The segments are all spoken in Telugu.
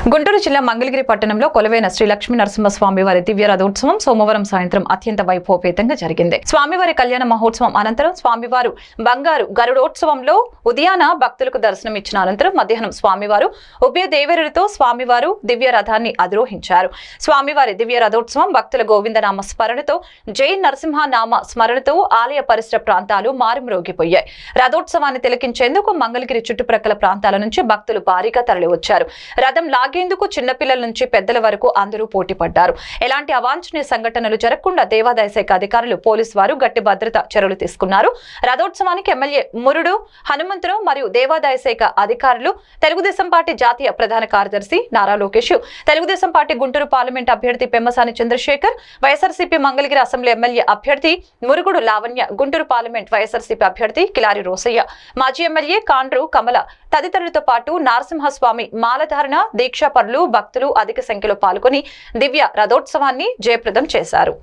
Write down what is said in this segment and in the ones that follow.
గుంటూరు జిల్లా మంగళగిరి పట్టణంలో కొలువైన శ్రీ లక్ష్మీ నరసింహస్వామి వారి దివ్య రథోత్సవం సోమవారం సాయంత్రం అత్యంత వైభవపేతంగా జరిగింది. స్వామివారి కళ్యాణ మహోత్సవం అనంతరం స్వామివారు బంగారు గరుడోత్సవంలో ఉదయాన భక్తులకు దర్శనం ఇచ్చిన అనంతరం మధ్యాహ్నం స్వామివారు ఉభయ దేవేరులతో స్వామివారు దివ్య రథాన్ని అధిరోహించారు. స్వామివారి దివ్య రథోత్సవం భక్తుల గోవిందనామ స్మరణతో జై నరసింహ నామ స్మరణతో ఆలయ పరిసర ప్రాంతాలు మారుమ్రోగిపోయాయి. రథోత్సవాన్ని తిలకించేందుకు మంగళగిరి చుట్టుప్రక్కల ప్రాంతాల నుంచి భక్తులు భారీగా తరలివచ్చారు. రథం లాగేందుకు చిన్నపిల్లల నుంచి పెద్దల వరకు అందరూ పోటీ పడ్డారు. ఎలాంటి అవాంఛనీయ సంఘటనలు జరగకుండా దేవాదాయ శాఖ అధికారులు పోలీసు వారు గట్టి భద్రతా చర్యలు తీసుకున్నారు. రథోత్సవానికి ఎమ్మెల్యే మురుడు హనుమంతరావు మరియు దేవాదాయ శాఖ అధికారులు, తెలుగుదేశం పార్టీ జాతీయ ప్రధాన కార్యదర్శి నారా లోకేష్, తెలుగుదేశం పార్టీ గుంటూరు పార్లమెంట్ అభ్యర్థి పెమ్మసాని చంద్రశేఖర్, వైఎస్ఆర్సీపీ మంగళగిరి అసెంబ్లీ ఎమ్మెల్యే అభ్యర్థి మురుగుడు లావణ్య, గుంటూరు పార్లమెంట్ వైఎస్ఆర్సీపీ అభ్యర్థి కిలారి రోసయ్య, మాజీ ఎమ్మెల్యే కాండ్రు కమల తదితరులతో పాటు నరసింహస్వామి మాలధారణ దీక్షాపరులు భక్తులు అధిక సంఖ్యలో పాల్గొని దివ్య రథోత్సవాన్ని జయప్రదం చేశారు.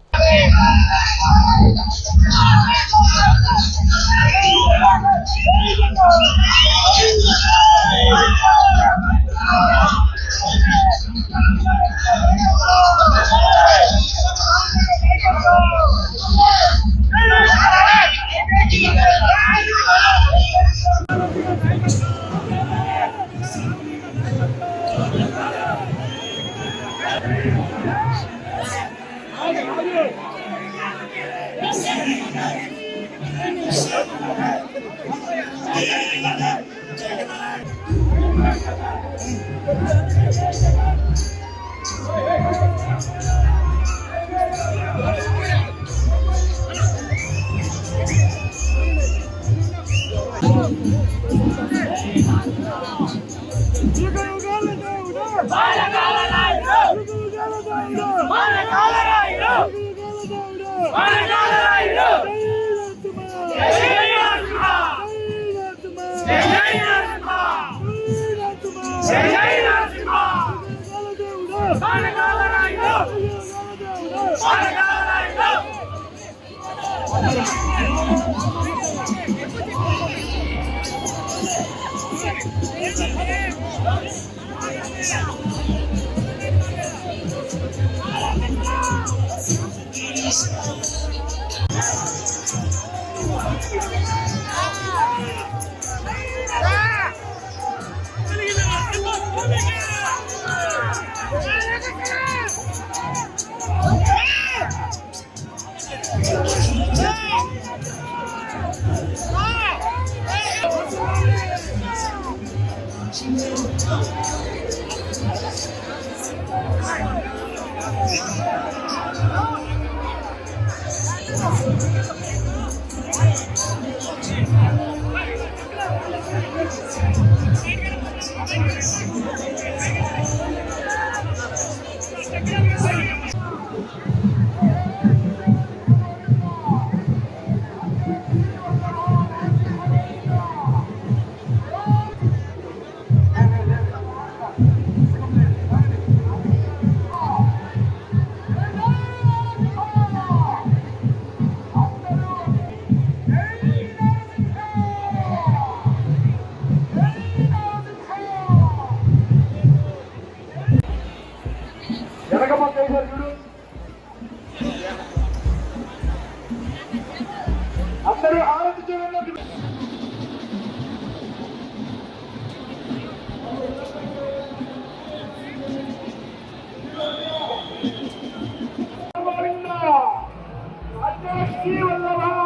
అందరూ ఆరతి చేయండి.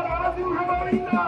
నరసింహ గోవిందా.